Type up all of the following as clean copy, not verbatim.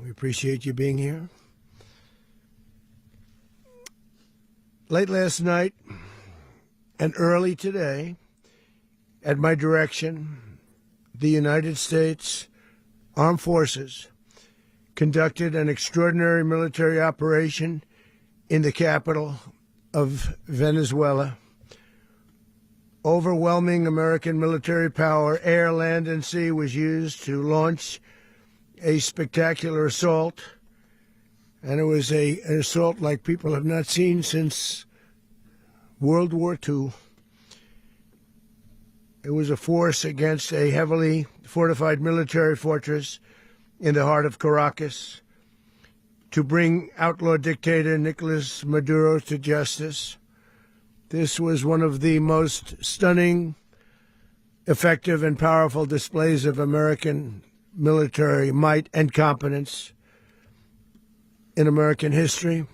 We appreciate you being here. Late last night and early today, at my direction, the United States Armed Forces conducted an extraordinary military operation in the capital of Venezuela. Overwhelming American military power, air, land, and sea, was used to launch a spectacular assault. And it was an assault like people have not seen since World War II. It was a force against a heavily fortified military fortress in the heart of Caracas to bring outlaw dictator Nicolas Maduro to justice. This was one of the most stunning, effective, and powerful displays of American military might and competence in American history.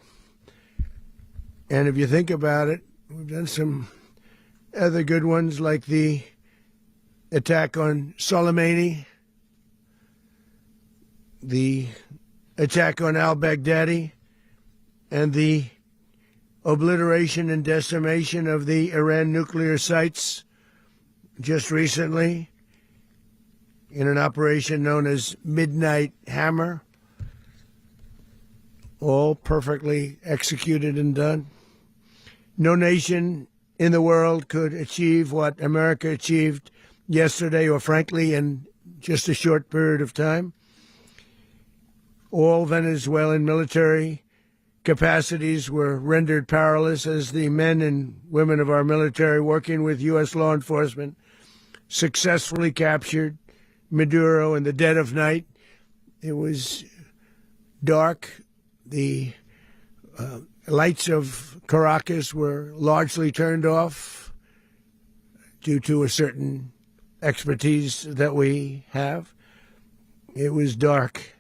And if you think about it, we've done some other good ones, like the attack on Soleimani, the attack on al-Baghdadi, and the obliteration and decimation of the Iran nuclear sites just recently in an operation known as Midnight Hammer, all perfectly executed and done. No nation in the world could achieve what America achieved yesterday, or frankly in just a short period of time. All Venezuelan military capacities were rendered powerless as the men and women of our military, working with U.S. law enforcement, successfully captured Maduro in the dead of night. It was dark. The lights of Caracas were largely turned off due to a certain expertise that we have. It was dark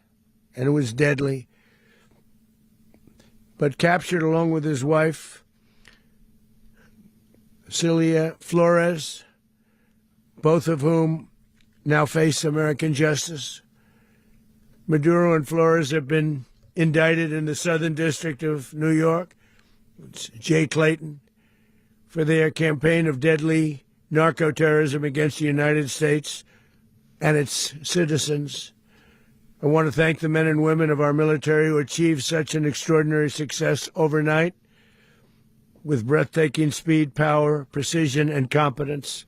and it was deadly. But captured along with his wife, Celia Flores, both of whom now face American justice. Maduro and Flores have been indicted in the Southern District of New York, it's Jay Clayton, for their campaign of deadly narco-terrorism against the United States and its citizens. I want to thank the men and women of our military who achieved such an extraordinary success overnight with breathtaking speed, power, precision, and competence.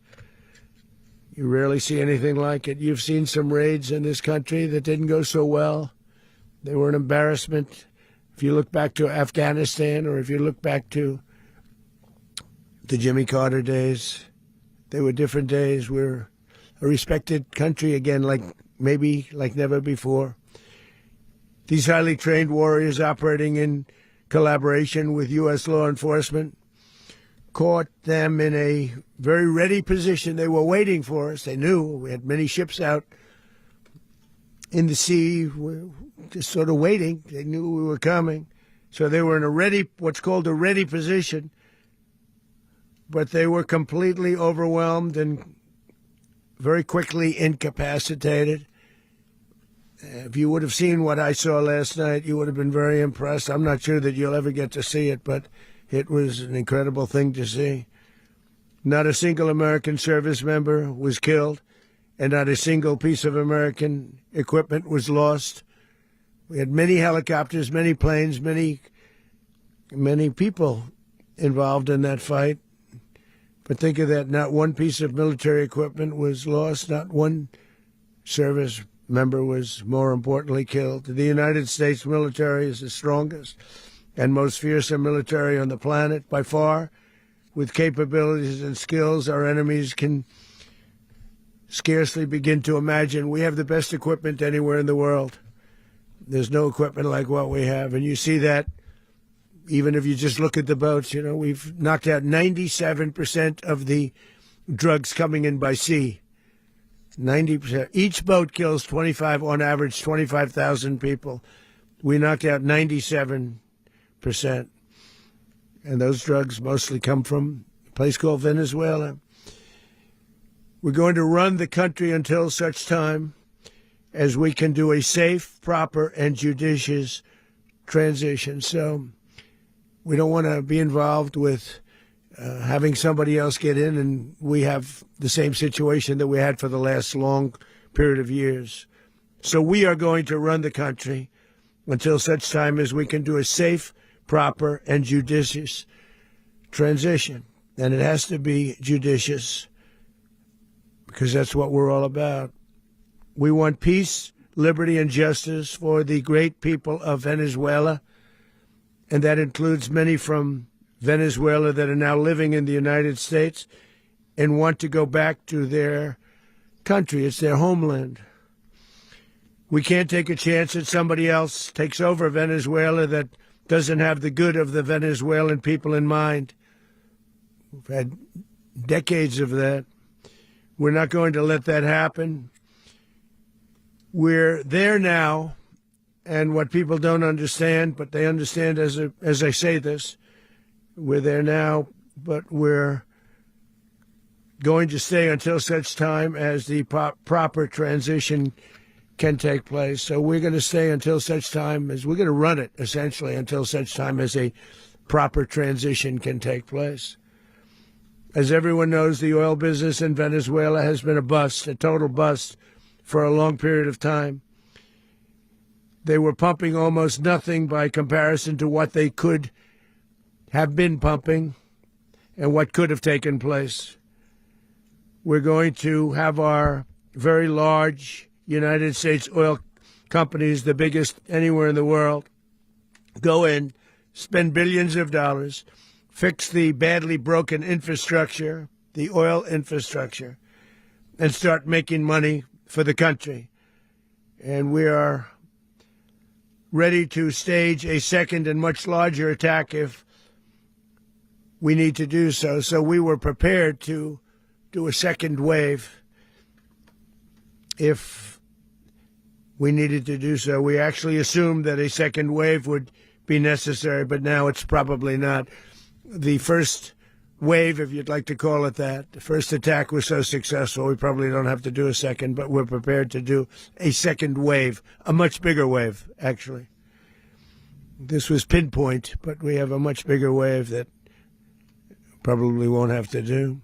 You rarely see anything like it. You've seen some raids in this country that didn't go so well. They were an embarrassment. If you look back to Afghanistan, or if you look back to the Jimmy Carter days, they were different days. We're a respected country again, like never before. These highly trained warriors, operating in collaboration with U.S. law enforcement, caught them in a very ready position. They were waiting for us. They knew we had many ships out in the sea, just sort of waiting. They knew we were coming. So they were in what's called a ready position. But they were completely overwhelmed and very quickly incapacitated. If you would have seen what I saw last night, you would have been very impressed. I'm not sure that you'll ever get to see it, but it was an incredible thing to see. Not a single American service member was killed, and not a single piece of American equipment was lost. We had many helicopters, many planes, many people involved in that fight. But think of that, not one piece of military equipment was lost, not one service member was, more importantly, killed. The United States military is the strongest and most fearsome military on the planet, by far. With capabilities and skills our enemies can scarcely begin to imagine. We have the best equipment anywhere in the world. There's no equipment like what we have, and you see that even if you just look at the boats. You know, we've knocked out 97% of the drugs coming in by sea. 90%. Each boat kills on average, 25,000 people. We knocked out 97%. And those drugs mostly come from a place called Venezuela. We're going to run the country until such time as we can do a safe, proper, and judicious transition. So we don't want to be involved with having somebody else get in, and we have the same situation that we had for the last long period of years. So we are going to run the country until such time as we can do a safe, proper, and judicious transition. And it has to be judicious because that's what we're all about. We want peace, liberty, and justice for the great people of Venezuela, and that includes many from Venezuela that are now living in the United States and want to go back to their country. It's their homeland. We can't take a chance that somebody else takes over Venezuela that doesn't have the good of the Venezuelan people in mind. We've had decades of that. We're not going to let that happen. We're there now, and what people don't understand, but they understand as I say this, we're there now, but we're going to stay until such time as the proper transition can take place. So we're going to stay until such time as we're going to run it, essentially, until such time as a proper transition can take place. As everyone knows, the oil business in Venezuela has been a bust, a total bust, for a long period of time. They were pumping almost nothing by comparison to what they could have been pumping and what could have taken place. We're going to have our very large United States oil companies, the biggest anywhere in the world, go in, spend billions of dollars, fix the badly broken infrastructure, the oil infrastructure, and start making money for the country. And we are ready to stage a second and much larger attack if we need to do so. So we were prepared to do a second wave if we needed to do so. We actually assumed that a second wave would be necessary, but now it's probably not. The first wave, if you'd like to call it that, the first attack was so successful, we probably don't have to do a second, but we're prepared to do a second wave, a much bigger wave, actually. This was pinpoint, but we have a much bigger wave that probably won't have to do.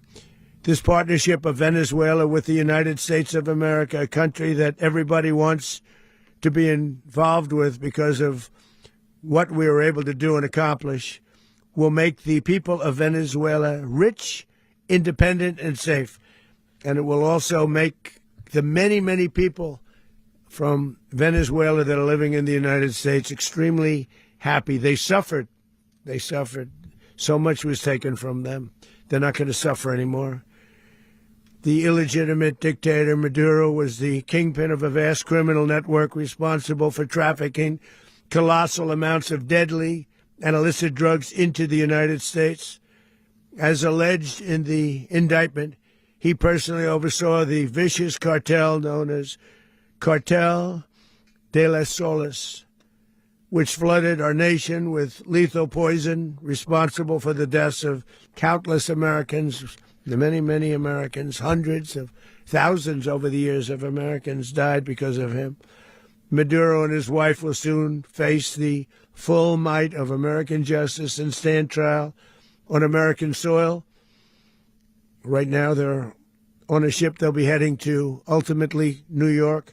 This partnership of Venezuela with the United States of America, a country that everybody wants to be involved with because of what we were able to do and accomplish, will make the people of Venezuela rich, independent, and safe. And it will also make the many, many people from Venezuela that are living in the United States extremely happy. They suffered. They suffered. So much was taken from them. They're not going to suffer anymore. The illegitimate dictator Maduro was the kingpin of a vast criminal network responsible for trafficking colossal amounts of deadly and illicit drugs into the United States. As alleged in the indictment, he personally oversaw the vicious cartel known as Cartel de las Solas, which flooded our nation with lethal poison, responsible for the deaths of countless Americans, the many, many Americans. Hundreds of thousands over the years of Americans died because of him. Maduro and his wife will soon face the full might of American justice and stand trial on American soil. Right now, they're on a ship. They'll be heading to, ultimately, New York,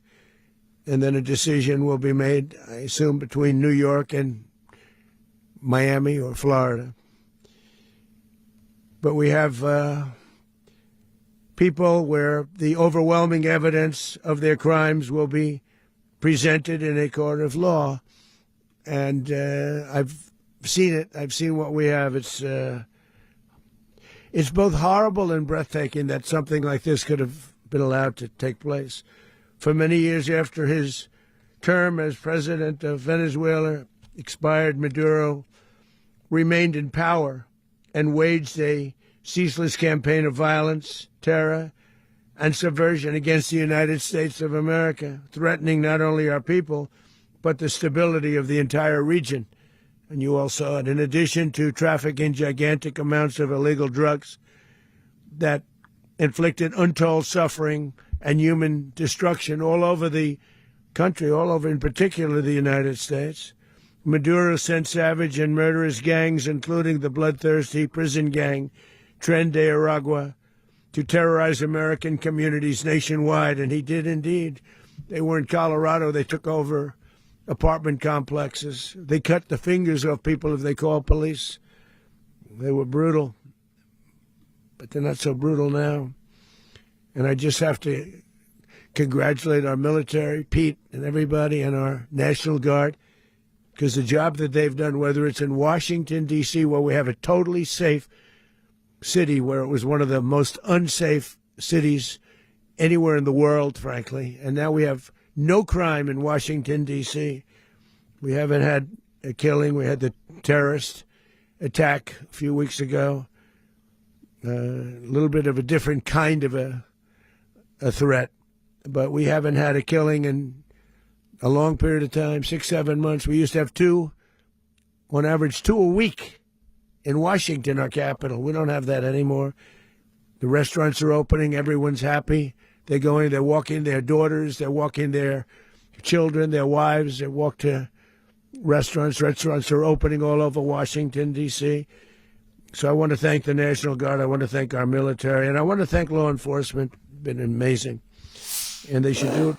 and then a decision will be made, I assume, between New York and Miami or Florida. But we have people where the overwhelming evidence of their crimes will be presented in a court of law. And I've seen it. I've seen what we have. It's both horrible and breathtaking that something like this could have been allowed to take place. For many years after his term as president of Venezuela expired, Maduro remained in power and waged a ceaseless campaign of violence, terror, and subversion against the United States of America, threatening not only our people, but the stability of the entire region. And you all saw it. In addition to trafficking gigantic amounts of illegal drugs that inflicted untold suffering and human destruction all over the country, all over, in particular the United States. Maduro sent savage and murderous gangs, including the bloodthirsty prison gang Tren de Aragua, to terrorize American communities nationwide, and he did indeed. They were in Colorado. They took over apartment complexes. They cut the fingers off people if they called police. They were brutal, but they're not so brutal now. And I just have to congratulate our military, Pete, and everybody, and our National Guard, because the job that they've done, whether it's in Washington, D.C., where we have a totally safe city, where it was one of the most unsafe cities anywhere in the world, frankly, and now we have no crime in Washington, D.C. We haven't had a killing. We had the terrorist attack a few weeks ago, a little bit of a different kind of a threat, but we haven't had a killing in a long period of time, 6-7 months. We used to have two, on average, 2 a week in Washington, our capital. We don't have that anymore. The restaurants are opening. Everyone's happy. They're going, they're walking their daughters, they're walking their children, their wives. They walk to restaurants. Restaurants are opening all over Washington, D.C. So I want to thank the National Guard. I want to thank our military. And I want to thank law enforcement. It's been amazing. And they should do it